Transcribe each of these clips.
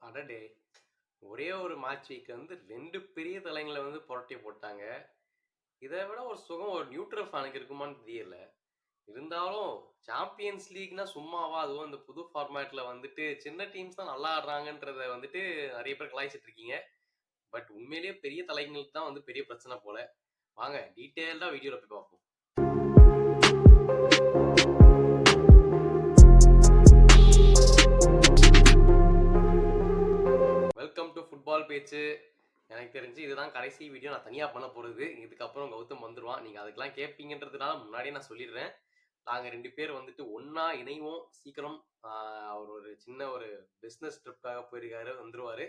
அடடே! ஒரே ஒரு மேட்ச் வீக்ல வந்து 2 பெரிய தலைங்கள வந்து புரட்டி போட்டாங்க. இத விட ஒரு சுகம் ஒரு நியூட்ரல் ஃபேனுக்கு இருக்குமான்னு தெரியல. இருந்தாலும் சாம்பியன்ஸ் லீக்னா சும்மாவா? அதுவும் இந்த புது ஃபார்மேட்ல வந்துட்டு சின்ன டீம்ஸ் தான் நல்லா ஆடுறாங்கன்றத வந்துட்டு நெறைய பேர் கலாய்ச்சிட்டு இருக்கீங்க. பட் உண்மையிலேயே பெரிய தலைங்களுக்கு தான் வந்து பெரிய பிரச்சனை போல. வாங்க டீட்டெயில்டா வீடியோல போய் பார்ப்போம். வெல்கம் டு ஃபுட்பால் பேச்சு. எனக்கு தெரிஞ்சு இதுதான் கடைசி வீடியோ நான் தனியா பண்ண போறது. இதுக்கப்புறம் கௌதம் வந்துருவான். நீங்க அதுக்கெல்லாம் கேட்பீங்கன்றதுனால முன்னாடியே நான் சொல்லிடுறேன். நாங்க 2 பேர் வந்துட்டு ஒண்ணா இணைவோம். சீக்கிரம் அவர் ஒரு சின்ன ஒரு பிசினஸ் ட்ரிப்காக போயிருக்காரு, வந்துருவாரு.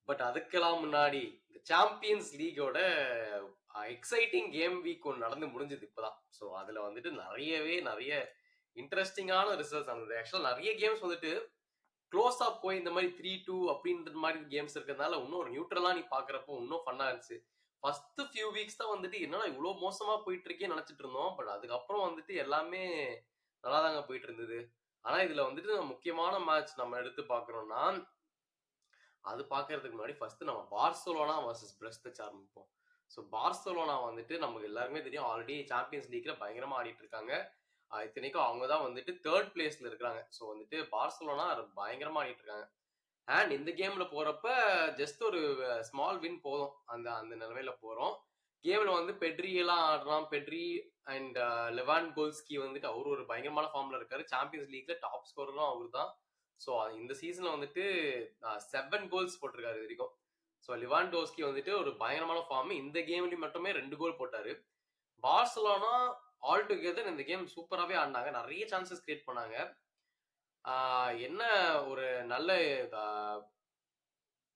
பட் அதுக்கெல்லாம் முன்னாடி இந்த சாம்பியன்ஸ் லீகோட எக்ஸைட்டிங் கேம் வீக் ஒன்று நடந்து முடிஞ்சது இப்பதான். ஸோ அதுல வந்துட்டு நிறைய இன்ட்ரெஸ்டிங்கான ரிசல்ட்ஸ் நடந்தது. ஆக்சுவலா நிறைய கேம்ஸ் வந்துட்டு க்ளோஸா போய் இந்த மாதிரி 3-2 அப்படின்ற மாதிரி கேம்ஸ் இருக்கிறதுனால இன்னும் ஒரு நியூட்ரலா நீ பாக்குறப்போ இன்னும் ஃபன்னா இருந்துச்சு. ஃபர்ஸ்ட் ஃபியூ வீக்ஸ் தான் வந்துட்டு என்னடா இவ்வளவு மோசமா போயிட்டு இருக்கே நினைச்சிட்டு இருந்தோம். பட் அதுக்கப்புறம் வந்துட்டு எல்லாமே நல்லா தாங்க போயிட்டு இருந்தது. ஆனா இதுல வந்துட்டு முக்கியமான மேட்ச் நம்ம எடுத்து பாக்குறோம்னா, அது பாக்குறதுக்கு முன்னாடி ஃபர்ஸ்ட் நம்ம பார்சலோனா வர்சஸ் பிரெஸ்ட் ஆரம்பிப்போம். ஸோ பார்சலோனா வந்துட்டு நமக்கு எல்லாருமே தெரியும், ஆல்ரெடி சாம்பியன்ஸ் லீக்ல பயங்கரமா ஆடிட்டு இருக்காங்க. இத்தனைக்கும் அவங்க தான் வந்துட்டு தேர்ட் பிளேஸ்ல இருக்காங்க. ஸோ வந்துட்டு பார்சலோனா பயங்கரமா ஆடிட்டு இருக்காங்க. அண்ட் இந்த கேம்ல போறப்ப ஜஸ்ட் ஒரு ஸ்மால் வின் போதும். அந்த அந்த நிலைமையில போறோம். கேம்ல வந்து பெட்ரி எல்லாம் ஆடுறான். பெட்ரி அண்ட் லெவான் கோல்ஸ்கி வந்துட்டு அவரு ஒரு பயங்கரமான ஃபார்ம்ல இருக்காரு. சாம்பியன்ஸ் லீக்ல டாப் ஸ்கோரரும் அவரு தான். ஸோ இந்த சீசன்ல வந்துட்டு 7 கோல்ஸ் போட்டிருக்காரு இது வரைக்கும். ஸோ லிவான் டோஸ்கி வந்துட்டு ஒரு பயங்கரமான ஃபார்ம். இந்த கேம்லயும் மட்டுமே 2 கோல் போட்டாரு. பார்சலோனா ஆல் டுகெதர் இந்த கேம் சூப்பராகவே ஆடினாங்க. நிறைய சான்சஸ் கிரியேட் பண்ணாங்க. என்ன ஒரு நல்ல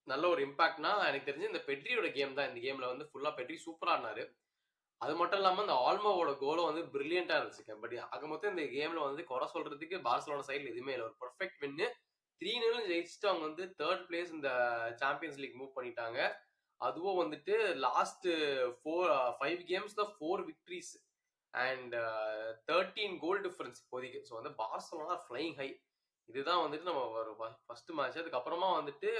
நல்ல ஒரு இம்பாக்ட்னா எனக்கு தெரிஞ்சு இந்த பெட்ரியோட கேம் தான். இந்த கேம்ல வந்து ஃபுல்லா பெட்ரி சூப்பரா ஆடினாரு. அது மட்டும் இல்லாம இந்த ஆல்மோவோட கோலும் வந்து பிரில்லியண்டா இருந்துச்சு. பட் ஆக மொத்தம் இந்த கேம்ல வந்து குறை சொல்றதுக்கு பார்சலோனா சைடுல எதுவுமே இல்லை. ஒரு பெர்ஃபெக்ட் வின்னு 3-0 ஜெயிச்சுட்டு அவங்க வந்து தேர்ட் பிளேஸ் இந்த சாம்பியன்ஸ் லீக் மூவ் பண்ணிட்டாங்க. அதுவும் வந்துட்டு last 5 கேம்ஸ்ல 4 victories and 13 goal difference இப்போதைக்கு. ஸோ வந்து பார்சலோனா ஃபிளைங் ஹை. இதுதான் வந்துட்டு நம்ம ஒரு ஃபர்ஸ்ட் மேட்ச். அதுக்கப்புறமா வந்துட்டு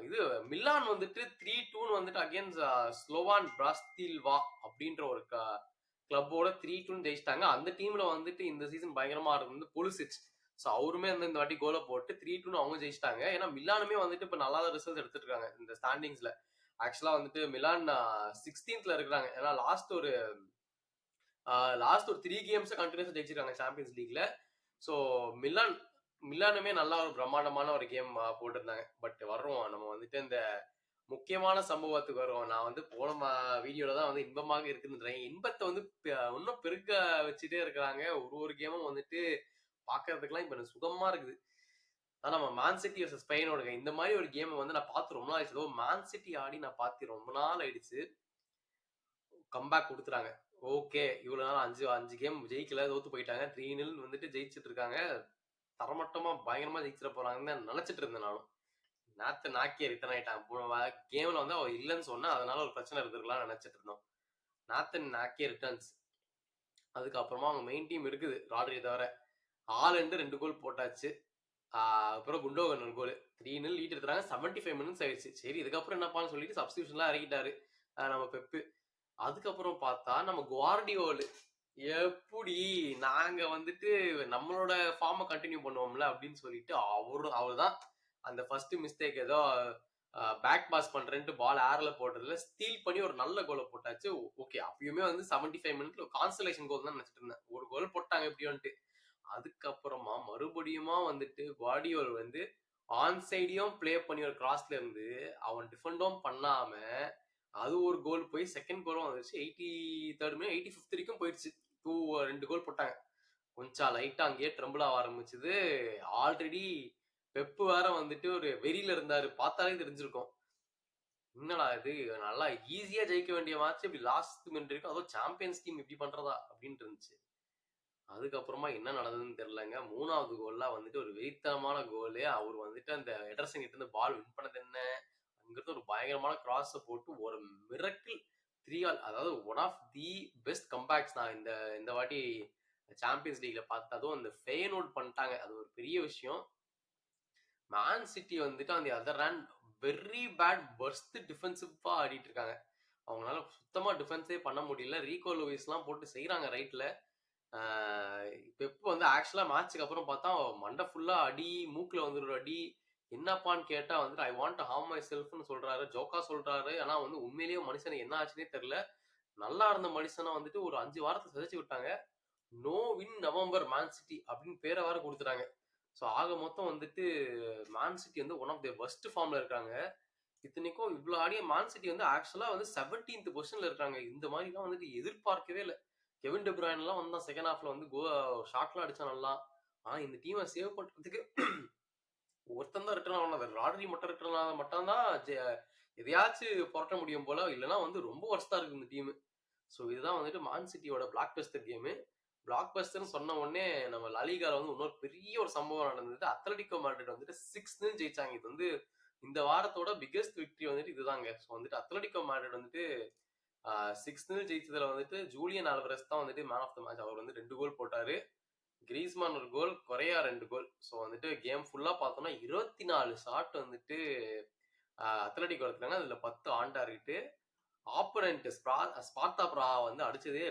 இது மிலான் வந்துட்டு 3-2 வந்துட்டு அகேன்ஸ்ட் ஸ்லோவான் பிராஸ்தில்வா அப்படின்ற ஒரு கிளப்போட 3-2 ஜெயிச்சிட்டாங்க. அந்த டீம்ல வந்துட்டு இந்த சீசன் பயங்கரமா இருக்கு வந்து புலிசிச். ஸோ அவருமே வந்து இந்த வாட்டி கோலை போட்டு 3-2 அவங்க ஜெயிச்சிட்டாங்க. ஏன்னா மிலானுமே வந்துட்டு இப்போ நல்லா ரிசல்ட் எடுத்துட்டு இருக்காங்க இந்த ஸ்டாண்டிங்ஸ்ல. ஆக்சுவலா வந்துட்டு மிலான் 16th இருக்கிறாங்க. ஏன்னா லாஸ்ட் ஒரு 3 கேம்ஸ் கண்டினியூஸா ஜெயிச்சிருக்காங்க சாம்பியன்ஸ் லீக்ல. ஸோ மிலானுமே நல்லா ஒரு பிரம்மாண்டமான ஒரு கேம் போட்டிருந்தாங்க. பட் வர்றோம் நம்ம வந்துட்டு இந்த முக்கியமான சம்பவத்துக்கு வருவோம். நான் வந்து போன வீடியோல தான் வந்து இன்பமாக இருக்குதுன்றேன். இன்பத்தை வந்து இன்னும் பெருக்க வச்சுட்டே இருக்கிறாங்க. ஒரு கேமும் வந்துட்டு பாக்குறதுக்கெல்லாம் இப்ப சுகமா இருக்குது. ஆனா நம்ம மேன் சிட்டி வர்சஸ் ஸ்பெயினோட இந்த மாதிரி ஒரு கேம் வந்து நான் பார்த்து ரொம்ப நாள் ஆயிடுச்சு. மேன் சிட்டி ஆடி நான் பார்த்து ரொம்ப நாள் ஆயிடுச்சு. கம்பேக் கொடுத்துறாங்க. ஓகே, இவ்வளவு நாள் 5 கேம் ஜெயிக்கல, தோத்து போயிட்டாங்க. 3-0 வந்துட்டு ஜெயிச்சிட்டு இருக்காங்க. தரமட்டமா பயங்கரமா ஜெயிச்சிட போறாங்கன்னு நினைச்சிட்டு இருந்தேன் நானும். நாக்கே ரிட்டர்ன் ஆயிட்டான். கேம்ல வந்து அவ இல்லைன்னு சொன்னா அதனால ஒரு பிரச்சனை இருந்திருக்கலாம் நினைச்சிட்டு இருந்தோம். நாக்கே ரிட்டர்ன்ஸ். அதுக்கப்புறமா அவங்க மெயின் டீம் இருக்குது ராட்ரி தவிர. ஆலண்டு 2 கோல் போட்டாச்சு. அப்புறம் குண்டோகன் 1 கோல். 3-0 லீட் எடுத்துறாங்க. 75 மினிட்ஸ் ஆயிடுச்சு. சரி இதுக்கப்புறம் என்னப்பான்னு சொல்லிட்டு சப்ஸ்டியூஷன்லாம் இறக்கிட்டாரு நம்ம பெப்பு. அதுக்கப்புறம் பார்த்தா நம்ம குவார்டியோல் எப்படி நாங்க வந்துட்டு நம்மளோட ஃபார்மை கண்டினியூ பண்ணுவோம்ல அப்படின்னு சொல்லிட்டு அவர் தான் அந்த ஃபர்ஸ்ட் மிஸ்டேக் ஏதோ பேக் பாஸ் பண்றேன்ட்டு பால் ஏர்ல போட்டதுல ஸ்டீல் பண்ணி ஒரு நல்ல கோலை போட்டாச்சு. ஓகே, அப்பயுமே வந்து 75 மினிட்ல கான்சலேஷன் கோல் தான் நினைச்சிட்டு இருந்தேன். ஒரு கோல் போட்டாங்க எப்படியோன்ட்டு. அதுக்கப்புறமா மறுபடியுமா வந்துட்டு குவார்டியோல் வந்து ஆன் சைடையும் பிளே பண்ணி ஒரு கிராஸ்ல இருந்து அவன் டிஃபெண்டும் பண்ணாம அது ஒரு கோல் போய் செகண்ட் கோலும் வந்துச்சு. 83rd மினிட் 85th வரைக்கும் போயிடுச்சு. 2 கோல் போட்டாங்க. கொஞ்சம் லைட்டா அங்கேயே ட்ரம்பிள் ஆக ஆரம்பிச்சது. ஆல்ரெடி பெப்பு வேற வந்துட்டு ஒரு வெறியில இருந்தாரு. பார்த்தாலே தெரிஞ்சிருக்கும். என்னடா இது நல்லா ஈஸியா ஜெயிக்க வேண்டிய மேட்ச் இப்படி லாஸ்ட் மினிட் இருக்கும். அதுவும் சாம்பியன்ஸ் டீம் இப்படி பண்றதா அப்படின்னு இருந்துச்சு. அதுக்கப்புறமா என்ன நடந்ததுன்னு தெரியலங்க. 3வது கோல்லாம் வந்துட்டு ஒரு வெறித்தனமான கோலு. அவர் வந்துட்டு அந்த எடர்சன் கிட்ட இருந்து பால் வின் பண்ணது என்ன, அங்கிருந்து ஒரு பயங்கரமான கிராஸ் போட்டு ஒரு மிரக்கிள் 3-all, அதாவது one of the best comebacks நான் இந்த வாட்டி சாம்பியன்ஸ் லீக்ல பார்த்ததும் அந்த ஃபெயனோட் பண்ணிட்டாங்க. அது ஒரு பெரிய விஷயம். மேன் சிட்டி வந்துட்டு அந்த other hand very bad worst டிஃபென்சிவா ஆடிட்டு இருக்காங்க. அவங்களால சுத்தமா டிஃபென்ஸே பண்ண முடியல. ரீகோ லூயிஸ்லாம் போட்டு செய்றாங்க ரைட்ல. ஆ பெப் வந்து ஆக்சுவலா மேட்ச்க்கு அப்புறம் பார்த்தா மண்டை ஃபுல்லா அடி, மூக்குல வந்து ஒரு அடி. என்னப்பான்னு கேட்டா வந்துட்டு I want to harm my செல்ஃப்ன்னு சொல்றாரு. ஜோக்கா சொல்றாரு. ஆனா வந்து உண்மையிலேயே மனுஷனுக்கு என்ன ஆச்சுன்னே தெரியல. நல்லா இருந்த மனுஷன வந்துட்டு ஒரு 5 வாரத்த சிதைச்சு விட்டாங்க. No win November Man City அப்படின்னு பேரை வேற கொடுத்துட்டாங்க. ஸோ ஆக மொத்தம் வந்துட்டு மேன் சிட்டி வந்து ஒன் ஆஃப் தி வொர்ஸ்ட் ஃபார்ம்ல இருக்காங்க. இத்தனைக்கும் இவ்வளோ ஆடிய மேன் சிட்டி வந்து ஆக்சுவலா வந்து 17th பொசிஷன்ல இருக்காங்க. இந்த மாதிரிலாம் வந்துட்டு எதிர்பார்க்கவே இல்லை. கெவின் டி பிராயின்லாம் வந்தான் செகண்ட் ஹாஃப்ல வந்து ஷாட்லாம் அடிச்சான் நல்லா. ஆனா இந்த டீமை சேவ் பண்றதுக்கு ஒருத்தன் தான் ரிட்டர்ன் ஆனது. ராட்ரி மட்டும் ரிட்டர்ன் ஆனா மட்டும் தான் எதையாச்சும் புரட்ட முடியும் போல. இல்லைன்னா வந்து ரொம்ப ஒர்ஸ்டா இருக்கு இந்த டீம். ஸோ இதுதான் வந்துட்டு மான் சிட்டியோட பிளாக் பஸ்டர் கேமு. பிளாக் பஸ்டர்னு சொன்ன உடனே நம்ம லலிகால வந்து இன்னொரு பெரிய ஒரு சம்பவம் நடந்தது. அத்லட்டிகோ மேட்ரிட் வந்துட்டு 6-0 ஜெயிச்சாங்க. இது வந்து இந்த வாரத்தோட பிக்கெஸ்ட் விக்டரி வந்துட்டு இதுதாங்க. ஸோ வந்துட்டு அத்லட்டிகோ மேட்ரிட் வந்துட்டு 6-0 ஜெயிச்சதுல வந்துட்டு ஜூலியன் ஆல்வரஸ் தான் வந்துட்டு மேன் ஆஃப் த மேட்ச். அவர் வந்து 2 கோல் போட்டாரு. கிரீஸ்மான் ஒரு கோல், கொரையா 2 கோல். ஸோ வந்துட்டு கேம் ஃபுல்லா பார்த்தோம்னா 24 ஷாட் வந்துட்டு அத்லட்டிகோ எடுத்தாங்க. அதுல 10 ஆன் டார்கெட். ஆப்போனன்ட் ஸ்பார்த்தா பிரா வந்து அடிச்சதே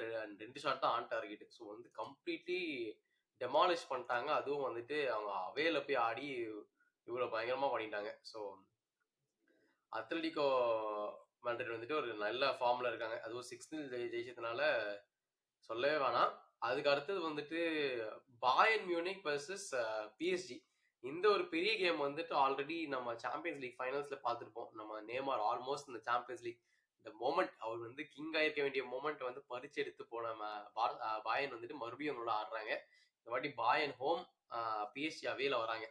2 ஷாட் தான் ஆன் டார்கெட். ஸோ வந்து கம்ப்ளீட்லி டெமாலிஷ் பண்ணிட்டாங்க. அதுவும் வந்துட்டு அவங்க அவேல போய் ஆடி இவ்வளவு பயங்கரமா பண்ணிட்டாங்க. ஸோ அத்லட்டிகோ மேட்ரிட் வந்துட்டு ஒரு நல்ல ஃபார்ம்ல இருக்காங்க. அதுவும் 6-0 ஜெயிச்சதுனால சொல்லவே வேணாம். அதுக்கு அடுத்தது வந்துட்டு பாயர்ன் மியூனிக் வர்சஸ் பிஎஸ்ஜி. இந்த ஒரு பெரிய கேம் வந்துட்டு ஆல்ரெடி நம்ம சாம்பியன்ஸ் லீக் ஃபைனல்ஸ்ல பார்த்துருப்போம். நம்ம நேமார் ஆல்மோஸ்ட் இந்த சாம்பியன்ஸ் லீக் இந்த மொமெண்ட் அவர் வந்து கிங் ஆயிருக்க வேண்டிய மொமெண்ட் வந்து பறிச்சு எடுத்து போன பாயன் வந்துட்டு மறுபடியும் அவங்களோட ஆடுறாங்க. இந்த வாட்டி பாயன் ஹோம், பிஎஸ்ஜி அவேல வராங்க.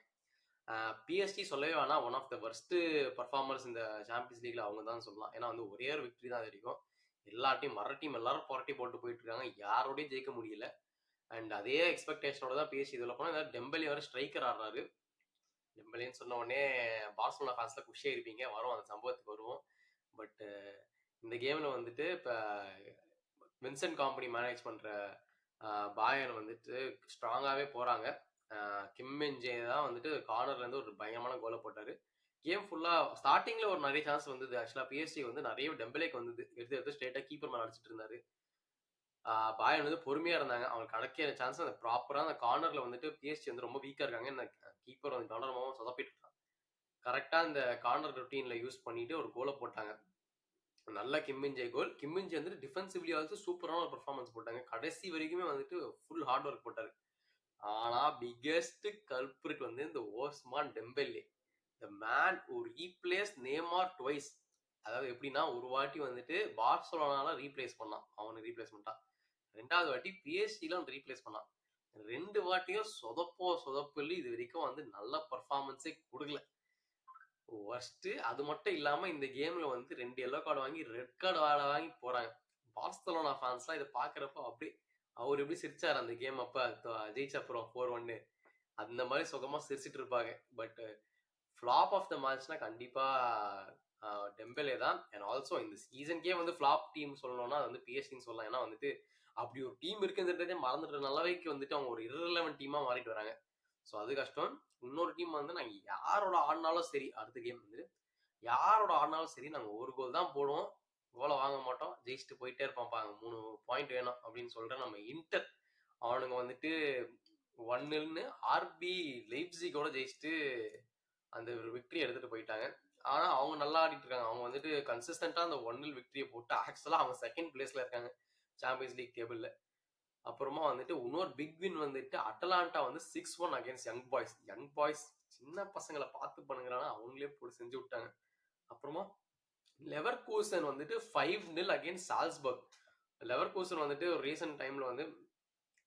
பிஎஸ்டி சொல்லவே வேணாம், one of the worst performers இந்த சாம்பியன்ஸ் லீக்ல அவங்க தான் சொல்லலாம். ஏன்னா வந்து ஒரே ஒரு விக்டரி தான் வரைக்கும். எல்லா டீம் மர டீம் எல்லாரும் புரட்டி போட்டு போயிட்டு இருக்காங்க. யாரோடையும் ஜெயிக்க முடியல. அண்ட் அதே எக்ஸ்பெக்டேஷனோட தான் பேசி இதுல போனா டெம்பலி வர ஸ்ட்ரைக்கர் ஆடுறாரு. டெம்பலின்னு சொன்ன உடனே பார்சலோனா ஃபேன்ஸ்ல குஷியா இருப்பீங்க. வரும் அந்த சம்பவத்துக்கு வருவோம். பட் இந்த கேம்ல வந்துட்டு இப்ப வின்சென்ட் காம்பனி மேனேஜ் பண்ற பாயன் வந்துட்டு ஸ்ட்ராங்காவே போறாங்க. கிம்மென்ஜே தான் வந்துட்டு கார்னர்ல இருந்து ஒரு பயங்கரமான கோலை போட்டாரு. கேம் ஃபுல்லா ஸ்டார்டிங்ல ஒரு நிறைய சான்ஸ் வந்தது. ஆக்சுவலா பிஎஸ்டி வந்து நிறைய டெம்பலேக்கு வந்தது. எடுத்து எடுத்து ஸ்ட்ரெயிட்டா கீப்பர் மேல அடிச்சிட்டு இருந்தாரு. பாயன் வந்து பொறுமையா இருந்தாங்க. அவங்களுக்கு கிடைக்கிற சான்ஸ் அந்த ப்ராப்பரா அந்த கார்னர்ல வந்துட்டு பிஎஸ்டி வந்து ரொம்ப வீக்கா இருக்காங்க. இந்த கீப்பர் வந்து கவனமாவும் சொதப்பிட்டு இருக்கான். கரெக்டா அந்த கார்னர் ரொட்டீன்ல யூஸ் பண்ணிட்டு ஒரு கோலை போட்டாங்க. நல்ல கிம்மின்ஜே கோல். கிம்மின்ஜே வந்துட்டு டிஃபென்சிவ்லி ஆல்சோ சூப்பரான ஒரு பெர்ஃபார்மன்ஸ் போட்டாங்க. கடைசி வரைக்குமே வந்துட்டு ஃபுல் ஹார்ட் ஒர்க் போட்டாரு. ஆனா பிக்கெஸ்ட் கல்பிரிட் வந்து இந்த Osman டெம்பெல்லே. The man who replaced Neymar twice. அதாவது எப்படின்னா ஒரு வாட்டி வந்துட்டு பார்சலோனால ரீப்ளேஸ் பண்ணான். அவனை ரீப்ளேஸ் பண்ணிட்டான். 2வது வாட்டி பிஎஸ்டில வந்து ரீப்ளேஸ் பண்ணான். 2 வாட்டியும் சொதப்பல் இது வரைக்கும் வந்து நல்ல பர்ஃபார்மன்ஸே கொடுக்கல. ஒர்ஸ்ட். அது மட்டும் இல்லாம இந்த கேம்ல வந்து 2 எல்லோ கார்டு வாங்கி ரெட் கார்டு வாங்கி போறாங்க. பார்சலோனா ஃபேன்ஸ்லாம் இதை பாக்குறப்ப அப்படியே அவர் எப்படி சிரிச்சாரு அந்த கேம் அப்ப ஜெயிச்ச அப்புறம் 4-1 அந்த மாதிரி சுகமா சிரிச்சிட்டு இருப்பாங்க. பட் ஃபிளாப் ஆஃப் த மேட்ச்னா கண்டிப்பா டெம்பெலே தான். அண்ட் ஆல்சோ இந்த சீசன்கே வந்து ஃபிளாப் டீம் சொல்லணும்னா அது வந்து பிஎஸ்டின்னு சொல்லலாம். ஏன்னா வந்துட்டு அப்படி ஒரு டீம் இருக்குன்றதே மறந்துட்டு நல்லவைக்கு வந்துட்டு அவங்க ஒரு இரலவென்ட் டீமா மாறிட்டு வராங்க. ஸோ அது கஷ்டம். இன்னொரு டீம் வந்து நாங்கள் யாரோட ஆடினாலும் சரி, அடுத்த கேம் வந்து யாரோட ஆடினாலும் சரி நாங்கள் ஒரு கோல் தான் போடுவோம், கோலை வாங்க மாட்டோம், ஜெயிச்சுட்டு போயிட்டே இருப்பாங்க. 3 பாயிண்ட் வேணும் அப்படின்னு சொல்ற நம்ம இன்டர் அவனுங்க வந்துட்டு 1-0 ஆர்பி லைப்சிகோட ஜெயிச்சுட்டு அந்த ஒரு விக்டரி எடுத்துட்டு போயிட்டாங்க. ஆனா அவங்க நல்லா ஆடிட்டு இருக்காங்க. அவங்க வந்துட்டு கன்சிஸ்டன்டா அந்த 1-0 விக்டரியை போட்டு ஆக்சுவலா அவங்க செகண்ட் பிளேஸ்ல இருக்காங்க சாம்பியன்ஸ் லீக் டேபிள்ல. அப்புறமா வந்துட்டு இன்னொரு பிக் வின் வந்துட்டு அட்டலாண்டா வந்து 6-1 against young boys. Young boys சின்ன பசங்களை பார்த்து பண்ணுங்கிறானா அவங்களே போட்டு செஞ்சு விட்டாங்க. அப்புறமா லெவர்கூசன் வந்துட்டு 5-0 அகைன்ஸ்ட் சால்ஸ்பர்க். லெவர்கூசன் வந்துட்டு ஒரு ரீசன்ட் டைம்ல வந்து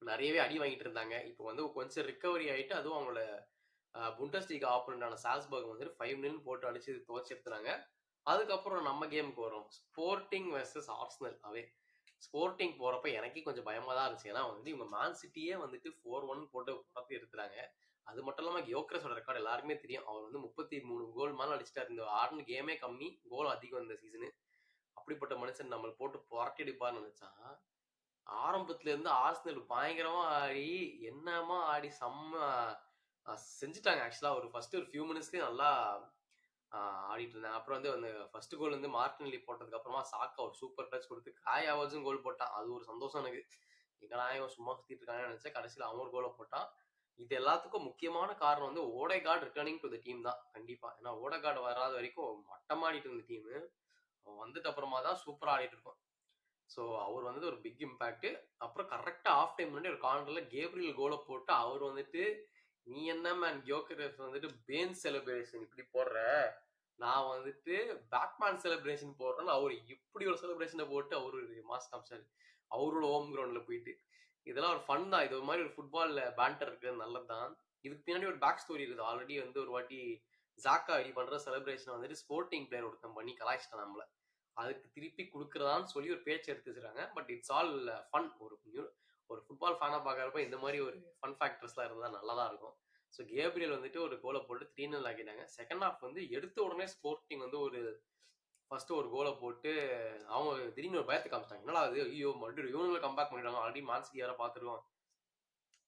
நிறையவே அடி வாங்கிட்டு இருந்தாங்க. இப்போ வந்து கொஞ்சம் ரிகவரி ஆயிட்டு அதுவும் அவங்களோட புண்டஸ்லீகா ஆப்போனண்டான சால்ஸ்பர்க் வந்துட்டு 5-0 போட்டு அடிச்சு துவச்சி எடுத்துறாங்க. அதுக்கப்புறம் நம்ம கேமுக்கு வரும். ஸ்போர்ட்டிங் வெர்சஸ் ஆர்சனல் அவே. ஸ்போர்ட்டிங் போறப்ப எனக்கே கொஞ்சம் பயமா தான் இருந்துச்சு. ஏன்னா வந்துட்டு இவங்க மேன் சிட்டியே வந்துட்டு 4-1 போட்டு புறத்தி எடுத்துறாங்க. அது மட்டும் இல்லாம கியோக்ரஸோட ரெக்கார்டு எல்லாருக்குமே தெரியும். அவர் வந்து 33 கோல் மேல அடிச்சிட்டாரு. இந்த ஆடின கேமே கம்மி, கோல் அதிகம் இந்த சீசனு. அப்படிப்பட்ட மனுஷன் நம்மளை போட்டு புரட்டி அடிப்பார்னு நினைச்சா ஆரம்பத்துல இருந்து ஆர்சனல் பயங்கரமா ஆடி என்னமா ஆடி செம்ம செஞ்சுட்டாங்க. ஆக்சுவலா ஒரு ஃபர்ஸ்ட் ஒரு ஃபியூ மினிட்ஸ்லயே நல்லா ஆடிட்டு இருந்தாங்க. அப்புறம் வந்து அந்த ஃபர்ஸ்ட் கோல் வந்து மார்டினெல்லி போட்டதுக்கு அப்புறமா சாக்கா ஒரு சூப்பர் டச் கொடுத்து காய் ஹவர்ட்ஸும் கோல் போட்டான். அது ஒரு சந்தோஷம் எனக்கு. எங்கடா இவன் சும்மா சுத்திட்டு இருக்காங்கன்னு நினைச்சேன். கடைசியில அவன் ஒரு கோலை போட்டான். இது எல்லாத்துக்கும் முக்கியமான காரணம் வந்து Odegaard returning to the team தான் கண்டிப்பா. ஏன்னா ஓடேகார்ட் வராத வரைக்கும் மட்டமாடிட்டு இருந்த டீம். அவன் வந்துட்டு அப்புறமா தான் சூப்பரா ஆடிட்டு இருக்கோம். ஸோ அவர் வந்து ஒரு பிக் இம்பாக்ட். அப்புறம் கரெக்டா ஆஃப் டைம் முன்னாடி ஒரு கார்னர்ல கேப்ரியல் கோலை போட்டு அவர் வந்துட்டு நீ என்ன மேன் கியோக்கரஸ் வந்துட்டு பேன் செலிப்ரேஷன் இப்படி போடுற, நான் வந்துட்டு பேட்மேன் செலிப்ரேஷன் போடுறேன்னு அவரு இப்படி ஒரு செலிப்ரேஷனை போட்டு அவரு மாஸ் காமிச்சாரு. அவரோட ஹோம் கிரவுண்ட்ல போயிட்டு இதெல்லாம் ஒரு ஃபன் தான். இது ஒரு மாதிரி ஒரு ஃபுட்பால்ல பேண்டர் இருக்கிறது நல்லதுதான். இதுக்கு பின்னாடி ஒரு பேக் ஸ்டோரி இருக்குது. ஆல்ரெடி வந்து ஒரு வாட்டி ஜாக்கா ஐடி பண்ற செலிப்ரேஷன் வந்துட்டு ஸ்போர்ட்டிங் பிளேயர் ஒருத்தன் பண்ணி கலாய்ச்சிட்டான் நம்மள. அதுக்கு திருப்பி கொடுக்குறதான்னு சொல்லி ஒரு பேச்சு எடுத்து வச்சிருக்காங்க. But it's all fun. ஒரு ஃபுட்பால் ஃபேனா பார்க்கறப்ப இந்த மாதிரி ஒரு ஃபன் ஃபேக்டர்ஸ்லாம் இருந்தால் நல்லா தான் இருக்கும். ஸோ கேப்ரியல் வந்துட்டு ஒரு கோலை போட்டு 3-0 ஆக்கிட்டாங்க. செகண்ட் ஹாஃப் வந்து எடுத்த உடனே ஸ்போர்ட்டிங் வந்து ஒரு ஃபர்ஸ்ட் ஒரு கோலை போட்டு அவங்க திடீர்னு ஒரு பயத்தை காமிச்சிட்டாங்க. என்னடா அது ஐயோ மறுபடியும் இவங்க கம்பேக் பண்ணிடுவாங்க. ஆல்ரெடி மான்சிட்டி யாரை பார்த்துருவோம்,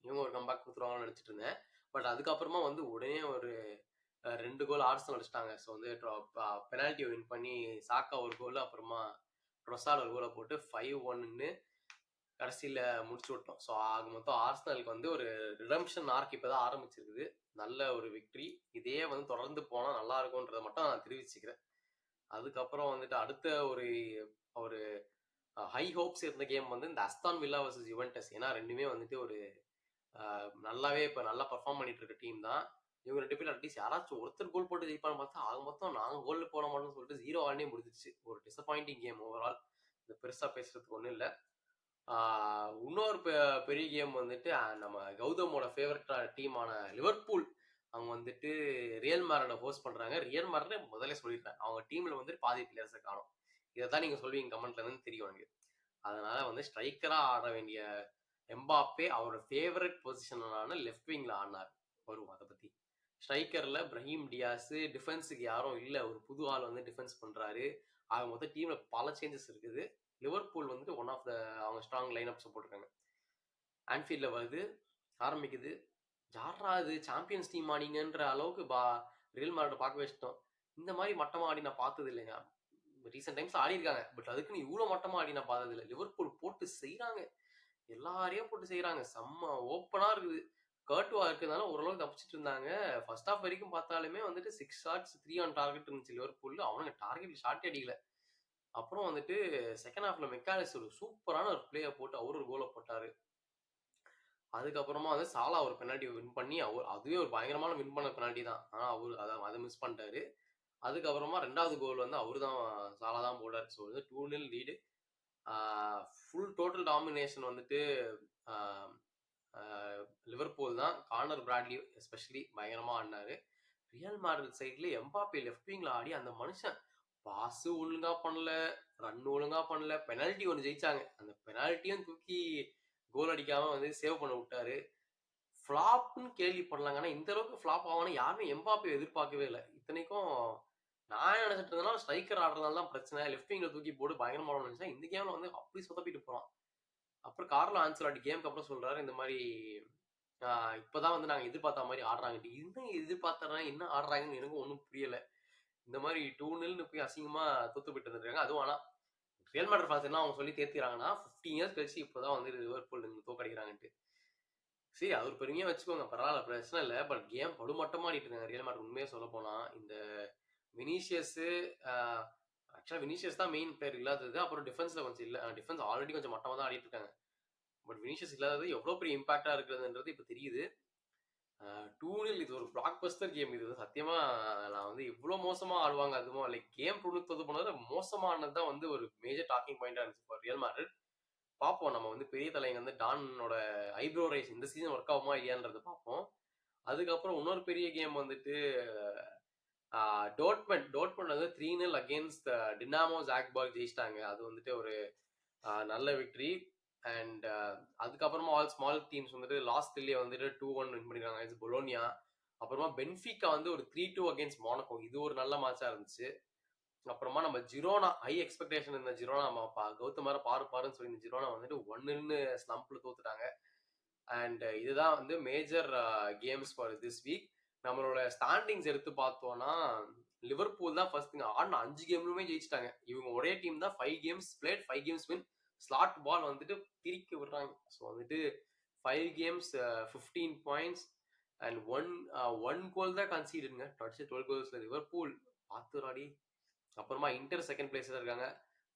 இவங்க ஒரு கம்பேக் கொடுத்துருவாங்கன்னு நினைச்சிட்டு இருந்தேன். பட் அதுக்கப்புறமா வந்து உடனே ஒரு 2 கோல் ஆர்சனல் அடிச்சிட்டாங்க. ஸோ வந்து பெனால்ட்டி வின் பண்ணி சாக்கா ஒரு கோல், அப்புறமா ட்ரொசார்ட் ஒரு கோலை போட்டு 5-1ன்னு கடைசியில் முடிச்சு விட்டோம். ஸோ ஆக மொத்தம் ஆர்சனலுக்கு வந்து ஒரு ரிடம்ஷன் ஆர்க் இப்போ தான் ஆரம்பிச்சிருக்குது. நல்ல ஒரு விக்ட்ரி. இதே வந்து தொடர்ந்து போனால் நல்லா இருக்கும்ன்றதை மட்டும் நான் தெரிவிச்சுக்கிறேன். அதுக்கப்புறம் வந்துட்டு அடுத்த ஒரு ஒரு ஹை ஹோப்ஸ் இருந்த கேம் வந்து இந்த அஸ்தான் வில்லா வர்சஸ் யுவென்டஸ். ஏன்னா ரெண்டுமே வந்துட்டு ஒரு நல்லாவே இப்போ நல்லா பர்ஃபார்ம் பண்ணிட்டு இருக்க டீம் தான். இவங்க 2 பேரும் அட்லீஸ்ட் யாராச்சும் ஒருத்தர் கோல் போட்டு ஜெயிப்பான்னு பார்த்தா ஆக மொத்தம் நாங்க கோல் போட மாட்டோம்னு சொல்லிட்டு 0-1 முடிஞ்சிச்சு. ஒரு டிசப்பாயிண்டிங் கேம் ஓவரால். இது பெருசா பேசுறதுக்கு ஒன்றும் இல்லை. இன்னொரு பெரிய கேம் வந்துட்டு நம்ம கௌதமோட ஃபேவரட் டீமான லிவர்பூல் அவங்க வந்துட்டு ரியல் மேட்ரிட ஹோஸ்ட் பண்றாங்க. ரியல் மேட்ரிட் முதல்ல சொல்லிட்டேன் அவங்க டீம்ல வந்துட்டு பாதி பிளேயர்ஸை காணும். இதை தான் நீங்க சொல்வீங்க கமெண்ட்ல இருந்து தெரியும் எனக்கு. அதனால வந்து ஸ்ட்ரைக்கரா ஆட வேண்டிய எம்பாப்பே அவரோட ஃபேவரட் பொசிஷனான லெஃப்ட் விங்ல ஆடினார். வரும் அதை பத்தி. ஸ்ட்ரைக்கர்ல பிரஹீம் டியாஸ், டிஃபென்ஸுக்கு யாரும் இல்லை, ஒரு புது ஆள் வந்து டிஃபென்ஸ் பண்றாரு. ஆக மொத்தம் டீம்ல பல சேஞ்சஸ் இருக்குது. லிவர்பூல் வந்துட்டு ஒன் ஆஃப் த அவங்க ஸ்ட்ராங் லைன் அப்ஸ் போட்டிருக்காங்க. ஆன்ஃபீல்ட்ல வருது, ஆரம்பிக்குது. யாரா அது சாம்பியன்ஸ் டீம் ஆடிங்கன்ற அளவுக்கு ரியல் மேட்ரிட பார்க்க வச்சிட்டோம். இந்த மாதிரி மட்டமா ஆடி நான் பார்த்தது இல்லைங்க. ரீசெண்ட் டைம்ஸ் ஆடி இருக்காங்க. பட் அதுக்குன்னு இவ்வளவு மட்டமா ஆடி நான் பார்த்தது இல்லை. லிவர்பூல் போட்டு செய்யறாங்க, எல்லாரையும் போட்டு செய்யறாங்க. செம்ம ஓப்பனா இருக்குது. கர்ட்டுவா இருக்கிறதுனால ஓரளவுக்கு தப்பிச்சிட்டு இருந்தாங்க. ஃபர்ஸ்ட் ஹாஃப் வரைக்கும் பார்த்தாலுமே வந்துட்டு 6 ஷாட்ஸ் 3 ஆன் டார்கெட் இருந்துச்சு லிவர்பூல். அவனுங்க டார்கெட் ஷாட்டே அடிக்கல. அப்புறம் வந்துட்டு செகண்ட் ஹாஃப்ல மெக்காலிஸ்டர் ஒரு சூப்பரான ஒரு பிளேயை போட்டு அவர் ஒரு கோலை போட்டாரு. அதுக்கப்புறமா வந்து சாலா ஒரு பெனால்ட்டி வின் பண்ணி அதுவே ஒரு பயங்கரமான வின் பண்ண பெனால்ட்டி தான். ஆனா அவரு அதை மிஸ் பண்ணிட்டாரு. அதுக்கப்புறமா 2வது கோல் வந்து அவரு தான் சாலா தான் போட்டார். ஸோ வந்து 2-0 லீடு. ஃபுல் டோட்டல் டாமினேஷன் வந்துட்டு லிவர்பூல் தான். கார்னர் பிராட்லி எஸ்பெஷலி பயங்கரமா ஆடினாரு. ரியல் மேட்ரிட் சைட்ல எம்பாப்பே லெஃப்ட் விங்ல ஆடி அந்த மனுஷன் பாஸ் ஒழுங்கா பண்ணல, ரன் ஒழுங்கா பண்ணல, பெனால்ட்டி ஒன்று ஜெயிச்சாங்க. அந்த பெனால்ட்டியும் தூக்கி கோல் அடிக்காம வந்து சேவ் பண்ண விட்டாரு. ஃப்ளாப்னு கேள்விப்படலாங்க. ஆனா இந்த அளவுக்கு ஃப்ளாப் ஆவானு யாருமே எம்பாப்பே எதிர்பார்க்கவே இல்லை. இத்தனைக்கும் நான் நினைச்சிட்டு இருந்தேன்னா ஸ்ட்ரைக்கர் ஆடுறதுனால தான் பிரச்சனை, லெஃப்ட் விங்ல தூக்கி போட்டு பயங்கரமா நினைச்சேன். இந்த கேம்ல வந்து அப்படி சொதப்பிட்டு போறான். அப்புறம் கார்லோ ஆன்சலாட்டி கேமுக்கு அப்புறம் சொல்றாரு இந்த மாதிரி இப்பதான் வந்து நாங்க எதிர்பார்த்த மாதிரி ஆடுறாங்க. இன்னும் எதிர்பார்த்தா என்ன ஆடுறாங்கன்னு எனக்கு ஒன்றும் புரியல. இந்த மாதிரி 2-0 போய் அசிங்கமா தோத்து போயிட்டு இருந்திருக்காங்க. அதுவும் ஆனா ரியல் மேட்ரிட் ஃபேன்ஸ் என்ன அவங்க சொல்லி தேர்த்திக்கிறாங்கன்னா 15 இயர்ஸ் கழிச்சு இப்பதான் வந்து லிவர்பூல் தோக்கடிக்கிறாங்கன்ட்டு. சரி அது ஒரு பெருமையா வச்சுக்கோங்க, பரவாயில்ல, பிரச்சனை இல்லை. பட் கேம் படுமட்டமா ஆடிட்டு இருக்காங்க ரியல் மேட்ரிட். உண்மையா சொல்ல போனா இந்த வினிஷியஸ் ஆக்சுவலா வினிஷியஸ் தான் மெயின் பிளேயர் இல்லாதது. அப்புறம் டிஃபென்ஸ்ல கொஞ்சம் இல்ல, டிஃபென்ஸ் ஆல்ரெடி கொஞ்சம் மட்டமா தான் ஆடிட்டு இருக்காங்க. பட் வினிஷியஸ் இல்லாதது எவ்வளவு பெரிய இம்பாக்டா இருக்குதுன்றது இப்ப தெரியுது. 2-0 இது ஒரு பிளாக் பஸ்டர் கேம். இது சத்தியமா நான் வந்து இவ்வளவு மோசமா ஆடுவாங்க அதுவும் லைக் கேம் தோத்து போனது மோசமா ஆனது தான் வந்து ஒரு மேஜர் டாக்கிங் பாயிண்டா இருந்துச்சு ஃபார் ரியல் மேட்ரிட். பார்ப்போம், நம்ம வந்து பெரிய தலைங்க வந்து டானோட ஐப்ரோ ரைஸ் இந்த சீசன் ஒர்க் ஆகுமா இல்லையான்றது பார்ப்போம். அதுக்கப்புறம் இன்னொரு பெரிய கேம் வந்துட்டு டோட்மண்ட் வந்து 3-0 அகேன்ஸ்ட் டினாமோ ஜாக்பர்க் ஜெயிச்சிட்டாங்க. அது வந்துட்டு ஒரு நல்ல விக்டரி. அண்ட் அதுக்கப்புறமா ஆல் ஸ்மால் டீம்ஸ் வந்துட்டு லாஸ்ட்லயே வந்துட்டு 2-1 வின் பண்ணிருக்காங்க பொலோனியா. அப்புறமா பென்ஃபிகா வந்து ஒரு 3-2 அகேன்ஸ்ட் மோனகோ. இது ஒரு நல்ல மேட்சா இருந்துச்சு. அப்புறமா நம்ம ஜிரோனா ஹை எக்ஸ்பெக்டேஷன் இருந்த ஜிரோனா நம்ம கௌதம் பாருன்னு சொல்லி இந்த ஜிரோனா வந்துட்டு 1-0 ஸ்லம்ப்ல தோத்துட்டாங்க. அண்ட் இதுதான் வந்து major games for this week. நம்மளோட ஸ்டாண்டிங்ஸ் எடுத்து பார்த்தோம்னா லிவர்பூல் தான் ஃபர்ஸ்ட் ஆடின 5 கேம்லுமே ஜெயிச்சிட்டாங்க. இவங்க ஒரே டீம் தான் 5 games played 5 games win. Slot ball வந்துட்டு பிரிக்க விடுறாங்க. ஸோ வந்துட்டு 5 games 15 points and one goal தான் கன்சீடுங்க. 12 கோல்ஸ்ல லிவர்பூல் பார்த்துராடி. அப்புறமா இன்டர் செகண்ட் பிளேஸ்ல இருக்காங்க.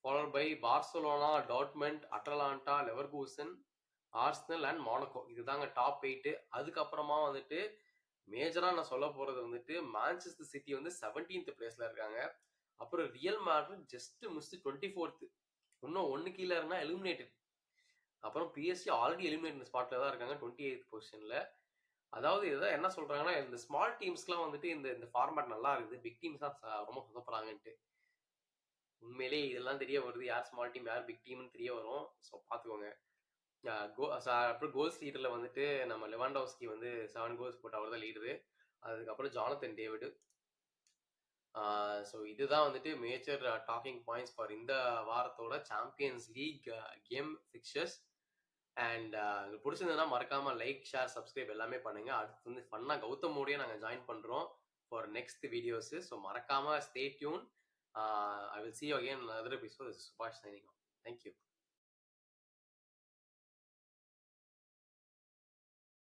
Followed by Barcelona, Dortmund, Atalanta, Leverkusen, Arsenal and Monaco. இதுதாங்க டாப் 8. அதுக்கப்புறமா வந்துட்டு மேஜரா நான் சொல்ல போறது வந்துட்டு மான்செஸ்டர் சிட்டி வந்து 17th பிளேஸ்ல இருக்காங்க. அப்புறம் real Madrid just miss 24th. இன்னும் ஒன்னு கீழே இருந்தா எலிமினேட்டட். அப்புறம் பிஎஸ்சி ஆல்ரெடி எலிமினேட் ஸ்பாட்ல தான் இருக்காங்க 28th பொசிஷன்ல. அதாவது இதுதான் என்ன சொல்றாங்கன்னா இந்த ஸ்மால் டீம்ஸ்க்குலாம் வந்துட்டு இந்த ஃபார்மேட் நல்லா இருக்குது, பிக் டீம்ஸ் தான் ரொம்ப சொதப்புறாங்கன்ட்டு. உண்மையிலேயே இதெல்லாம் தெரிய வருது, யார் ஸ்மால் டீம் யார் பிக் டீம்னு தெரிய வரும். ஸோ பார்த்துக்கோங்க. அப்புறம் கோல்ஸ் லீடர்ல வந்துட்டு நம்ம லெவாண்டோஸ்கி வந்து 7 கோல்ஸ் போட்டு அவர் தான் லீடரு. அதுக்கப்புறம் ஜானத்தன் டேவிட். ஸோ இதுதான் வந்துட்டு மேஜர் டாக்கிங் பாயிண்ட்ஸ் ஃபார் இந்த வாரத்தோட Champions League game fixtures. And உங்களுக்கு பிடிச்சிருந்ததுன்னா மறக்காம லைக் ஷேர் சப்ஸ்கிரைப் எல்லாமே பண்ணுங்க. அடுத்து வந்து ஃபன்னா கௌதமோடய நாங்கள் ஜாயின் பண்றோம் ஃபார் நெக்ஸ்ட் வீடியோஸ். ஸோ மறக்காம stay tune. I will see you again in another episode. This is Subhash signing off. Thank you.